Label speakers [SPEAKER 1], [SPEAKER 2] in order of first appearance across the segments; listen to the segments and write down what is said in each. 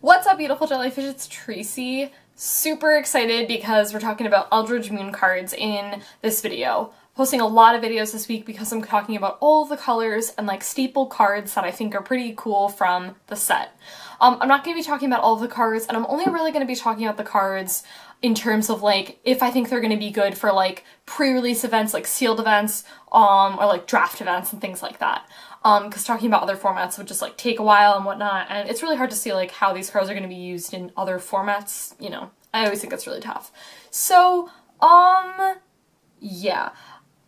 [SPEAKER 1] What's up, beautiful jellyfish? It's Tracy. Super excited because we're talking about Eldritch Moon cards in this video. Posting a lot of videos this week because I'm talking about all of the colors and like staple cards that I think are pretty cool from the set. I'm not going to be talking about all of the cards, and I'm only really going to be talking about the cards in terms of like if I think they're going to be good for like pre-release events, like sealed events, or like draft events and things like that. Because talking about other formats would just like take a while and whatnot, and it's really hard to see like how these cards are going to be used in other formats. You know, I always think that's really tough. So, yeah.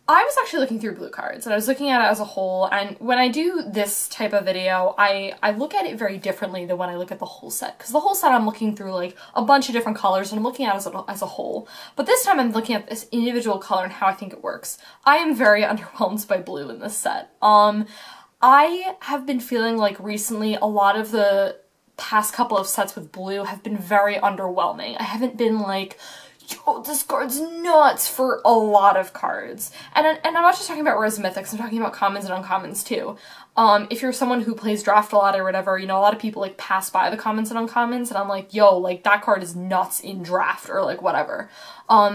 [SPEAKER 1] I was actually looking through blue cards, and I was looking at it as a whole, and when I do this type of video, I look at it very differently than when I look at the whole set, because the whole set I'm looking through like a bunch of different colors, and I'm looking at it as a whole. But this time I'm looking at this individual color and how I think it works. I am very underwhelmed by blue in this set. I have been feeling like recently a lot of the past couple of sets with blue have been very underwhelming. I haven't been like, yo, this card's nuts for a lot of cards. And I'm not just talking about Rares and Mythics, I'm talking about commons and uncommons too. If you're someone who plays draft a lot or whatever, you know, a lot of people like pass by the commons and uncommons, and I'm like, yo, like that card is nuts in draft or like whatever.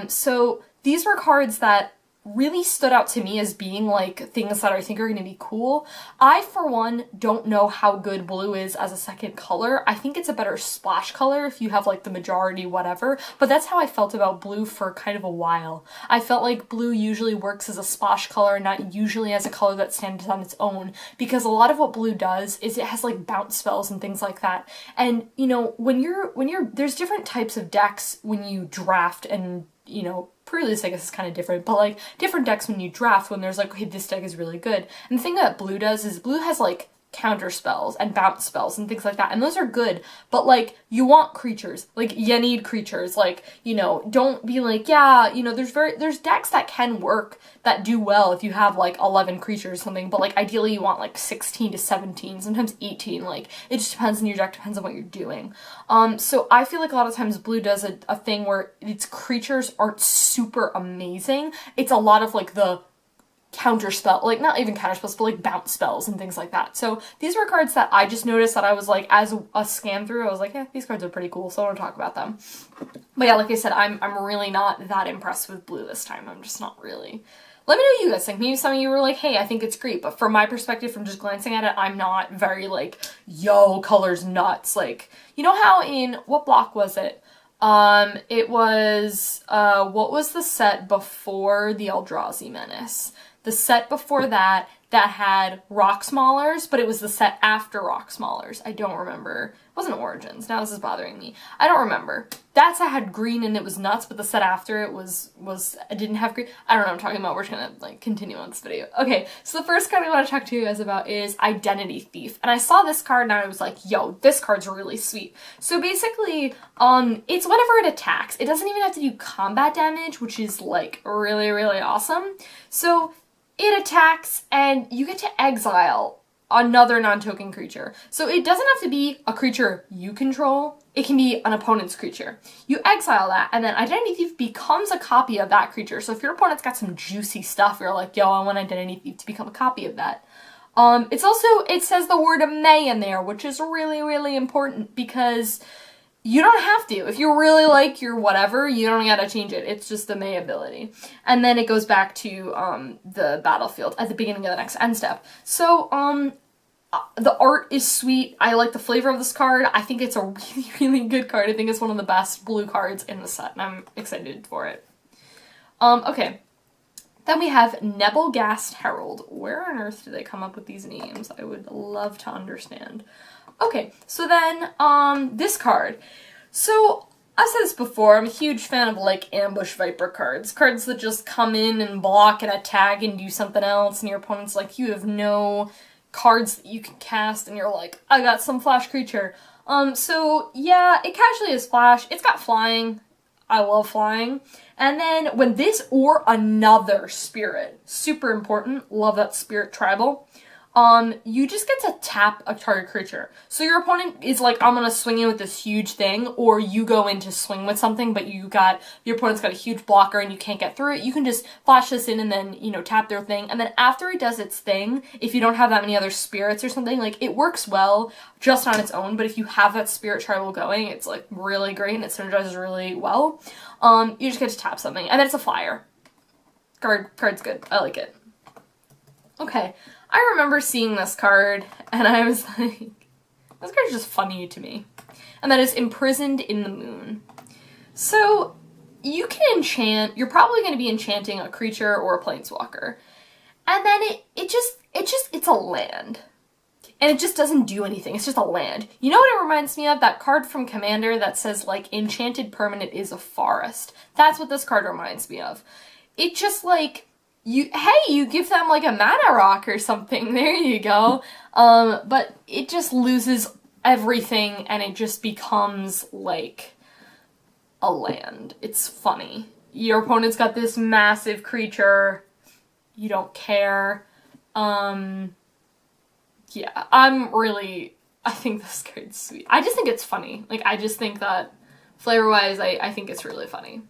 [SPEAKER 1] So these were cards that really stood out to me as being like things that I think are going to be cool. I, for one, don't know how good blue is as a second color. I think it's a better splash color if you have like the majority whatever, but that's how I felt about blue for kind of a while. I felt like blue usually works as a splash color, not usually as a color that stands on its own, because a lot of what blue does is it has like bounce spells and things like that. And you know, when you're there's different types of decks when you draft, and you know, pre-release I guess is kind of different, but like different decks when you draft, when there's like, okay, this deck is really good. And the thing that blue does is blue has like counter spells and bounce spells and things like that, and those are good, but like you want creatures, like you need creatures, like, you know, don't be like, yeah, you know, there's decks that can work that do well if you have like 11 creatures or something, but like ideally you want like 16 to 17, sometimes 18, like it just depends on your deck, depends on what you're doing. So I feel like a lot of times blue does a thing where its creatures aren't super amazing. It's a lot of like the counter spell, like not even counter spells, but like bounce spells and things like that. So these were cards that I just noticed that I was like, as a scan through, I was like, these cards are pretty cool, so I want to talk about them. But yeah, like I said, I'm really not that impressed with blue this time. I'm just not really. Let me know what you guys think. Maybe some of you were like, hey, I think it's great, but from my perspective, from just glancing at it, I'm not very like, yo, color's nuts. Like, you know how in, what block was it? It was, what was the set before the Eldrazi Menace? The set before that had Rock Smallers, but it was the set after Rock Smallers. I don't remember. It wasn't Origins. Now this is bothering me. I don't remember. That set had green and it was nuts, but the set after it it didn't have green. I don't know what I'm talking about. We're just gonna like continue on this video. Okay, so the first card I want to talk to you guys about is Identity Thief. And I saw this card and I was like, yo, this card's really sweet. So basically, it's whenever it attacks. It doesn't even have to do combat damage, which is like really, really awesome. So it attacks, and you get to exile another non-token creature. So it doesn't have to be a creature you control, it can be an opponent's creature. You exile that, and then Identity Thief becomes a copy of that creature. So if your opponent's got some juicy stuff, you're like, yo, I want Identity Thief to become a copy of that. It says the word may in there, which is really, really important, because you don't have to. If you really like your whatever, you don't gotta change it. It's just the May ability. And then it goes back to the battlefield at the beginning of the next end step. So the art is sweet. I like the flavor of this card. I think it's a really, really good card. I think it's one of the best blue cards in the set, and I'm excited for it. Okay. Then we have Nebelgast Herald. Where on earth do they come up with these names? I would love to understand. Okay, so then, this card. So, I've said this before, I'm a huge fan of, like, Ambush Viper cards. Cards that just come in and block and attack and do something else, and your opponent's like, you have no cards that you can cast, and you're like, I got some flash creature. So, yeah, it casually has flash. It's got flying. I love flying. And then, when this or another spirit, super important, love that spirit tribal, you just get to tap a target creature. So your opponent is like, I'm gonna swing in with this huge thing, or you go in to swing with something, but your opponent's got a huge blocker and you can't get through it. You can just flash this in and then, you know, tap their thing. And then after it does its thing, if you don't have that many other spirits or something, like, it works well just on its own, but if you have that spirit tribal going, it's like really great and it synergizes really well. You just get to tap something, and then it's a flyer. Card's good. I like it. Okay. I remember seeing this card, and I was like, this card's just funny to me. And that is Imprisoned in the Moon. So, you can enchant, you're probably going to be enchanting a creature or a planeswalker. And then it's a land. And it just doesn't do anything, it's just a land. You know what it reminds me of? That card from Commander that says, like, enchanted permanent is a forest. That's what this card reminds me of. It just, like, you give them like a mana rock or something, there you go. But it just loses everything and it just becomes like a land. It's funny. Your opponent's got this massive creature, you don't care. Yeah, I think this card's sweet. I just think it's funny. Like, I just think that flavor-wise, I think it's really funny.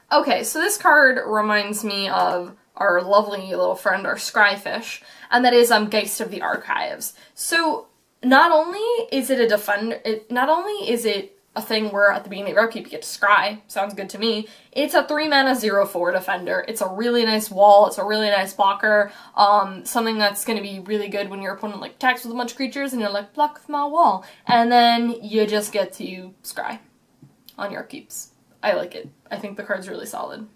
[SPEAKER 1] Okay, so this card reminds me of our lovely little friend, our Scry Fish, and that is Geist of the Archives. So not only is it a defender, not only is it a thing where at the beginning of your upkeep you get to scry, sounds good to me, it's a 3-mana 0/4 defender. It's a really nice wall, it's a really nice blocker, something that's going to be really good when your opponent like attacks with a bunch of creatures and you're like, block with my wall, and then you just get to scry on your upkeeps. I like it. I think the card's really solid.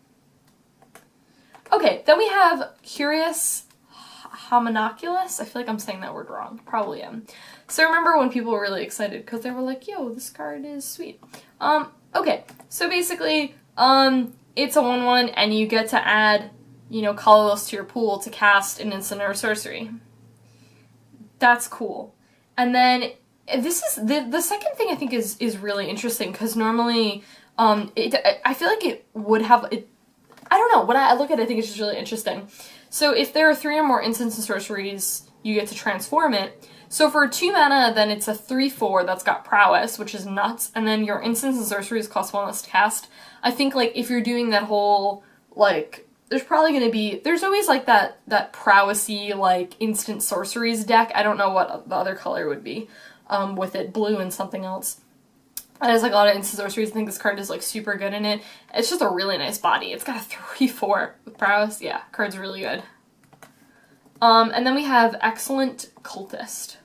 [SPEAKER 1] Okay, then we have Curious Homunculus. I feel like I'm saying that word wrong. Probably am. So remember when people were really excited because they were like, yo, this card is sweet. Okay, so basically, it's a 1/1 and you get to add, you know, colorless to your pool to cast an instant or a sorcery. That's cool. And then this is the second thing I think is really interesting because normally I feel like it would have it. I don't know. When I look at it, I think it's just really interesting. So if there are 3 or more instants and sorceries, you get to transform it. So for 2 mana, then it's a 3/4 that's got prowess, which is nuts, and then your instants and sorceries cost 1 less to cast. I think, like, if you're doing that whole, like, there's probably going to be, there's always, like, that prowessy, like, instant sorceries deck. I don't know what the other color would be with it, blue and something else. There's like a lot of instant sorceries. I think this card is like super good in it. It's just a really nice body. It's got a 3/4 with prowess. Yeah, card's really good. And then we have Exultant Cultist.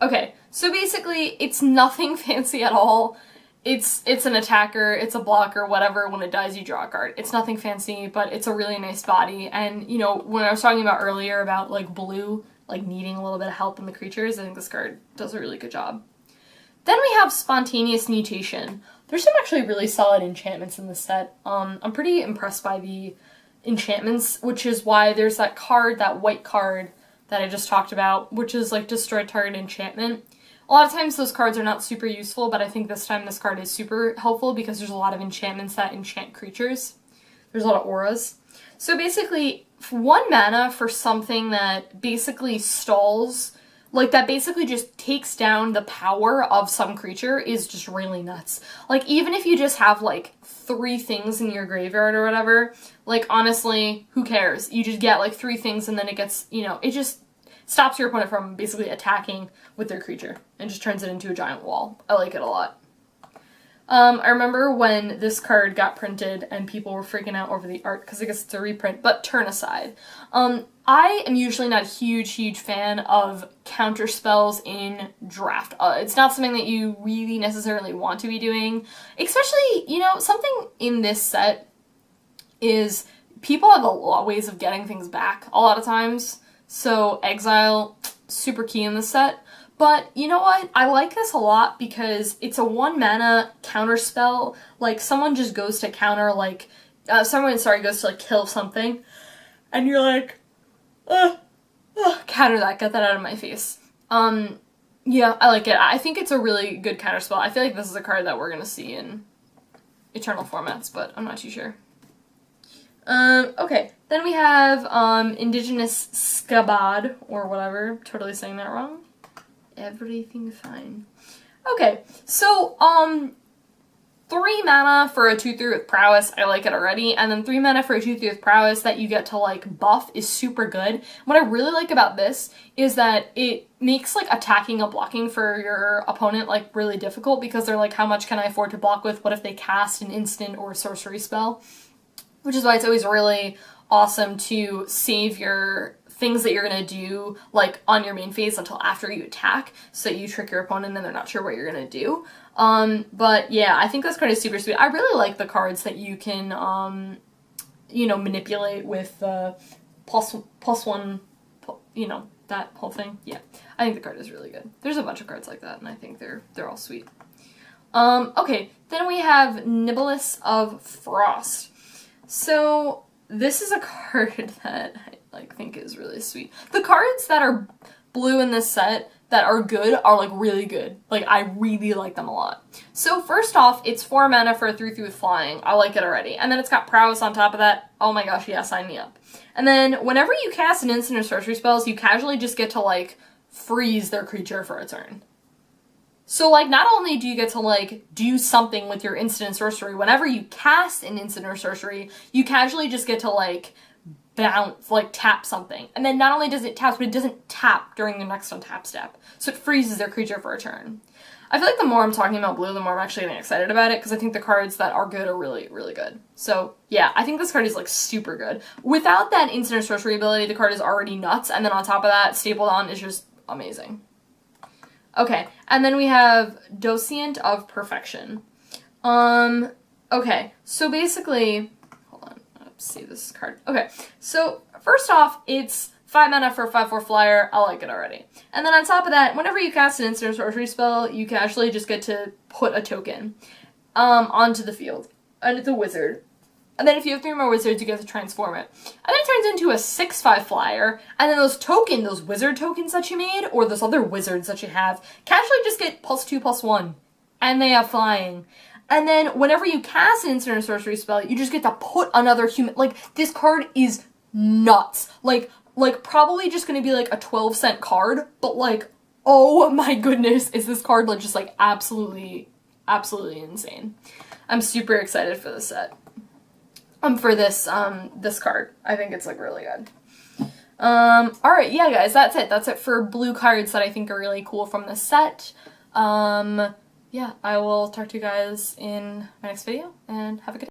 [SPEAKER 1] Okay, so basically it's nothing fancy at all. It's an attacker, it's a blocker, whatever. When it dies, you draw a card. It's nothing fancy, but it's a really nice body. And, you know, when I was talking about earlier about like blue, like needing a little bit of help in the creatures, I think this card does a really good job. Then we have Spontaneous Mutation. There's some actually really solid enchantments in this set. I'm pretty impressed by the enchantments, which is why there's that card, that white card that I just talked about, which is like destroy target enchantment. A lot of times those cards are not super useful, but I think this time this card is super helpful because there's a lot of enchantments that enchant creatures. There's a lot of auras. So basically, 1 mana for something that basically stalls, like, that basically just takes down the power of some creature is just really nuts. Like, even if you just have, like, 3 things in your graveyard or whatever, like, honestly, who cares? You just get, like, 3 things and then it gets, you know, it just stops your opponent from basically attacking with their creature and just turns it into a giant wall. I like it a lot. I remember when this card got printed and people were freaking out over the art because I guess it's a reprint, but turn aside. I am usually not a huge fan of counter spells in draft. It's not something that you really necessarily want to be doing, especially, you know, something in this set is people have a lot of ways of getting things back a lot of times. So Exile Super Key in this set. But you know what? I like this a lot because it's a 1 mana counter spell. Like, someone just goes to counter, like, goes to, like, kill something. And you're like, counter that, get that out of my face. Yeah, I like it. I think it's a really good counter spell. I feel like this is a card that we're gonna see in Eternal formats, but I'm not too sure. Okay, then we have, Indigenous Chabad, or whatever, totally saying that wrong. Everything fine. Okay, so, 3 mana for a 2/3 with prowess, I like it already, and then 3 mana for a 2/3 with prowess that you get to, like, buff is super good. What I really like about this is that it makes, like, attacking and blocking for your opponent, like, really difficult, because they're like, how much can I afford to block with? What if they cast an instant or sorcery spell? Which is why it's always really awesome to save your things that you're going to do, like, on your main phase until after you attack, so that you trick your opponent and they're not sure what you're going to do. But yeah, I think this card is super sweet. I really like the cards that you can, you know, manipulate with plus one, you know, that whole thing. Yeah, I think the card is really good. There's a bunch of cards like that, and I think they're all sweet. Okay, then we have Niblis of Frost. So this is a card that I like think is really sweet. The cards that are blue in this set that are good are like really good. Like I really like them a lot. So first off, it's 4 mana for a 3/3 with flying. I like it already. And then it's got prowess on top of that. Oh my gosh, yeah, sign me up. And then whenever you cast an instant or sorcery spells, you casually just get to like freeze their creature for a turn. So, like, not only do you get to, like, do something with your instant and sorcery, whenever you cast an instant or sorcery, you casually just get to, like, bounce, like, tap something. And then not only does it tap, but it doesn't tap during the next untap step. So it freezes their creature for a turn. I feel like the more I'm talking about blue, the more I'm actually getting excited about it, because I think the cards that are good are really, really good. So, yeah, I think this card is, like, super good. Without that instant or sorcery ability, the card is already nuts, and then on top of that, stapled on is just amazing. Okay, and then we have Dosent of Perfection. Okay, so basically, hold on, let's see this card. Okay, so first off, it's 5 mana for a 5/4 flyer. I like it already. And then on top of that, whenever you cast an instant or sorcery spell, you can actually just get to put a token onto the field, and it's a wizard. And then if you have 3 more wizards, you get to transform it. And then it turns into a 6/5 flyer, and then those wizard tokens that you made, or those other wizards that you have, casually just get +2/+1. And they have flying. And then whenever you cast an instant or sorcery spell, you just get to put another human, like, this card is nuts. Like probably just gonna be like a 12-cent card, but like, oh my goodness, is this card like just like absolutely, absolutely insane. I'm super excited for this set. For this card. I think it's like really good. Alright, yeah guys, that's it. That's it for blue cards that I think are really cool from this set. Yeah, I will talk to you guys in my next video, and have a good day.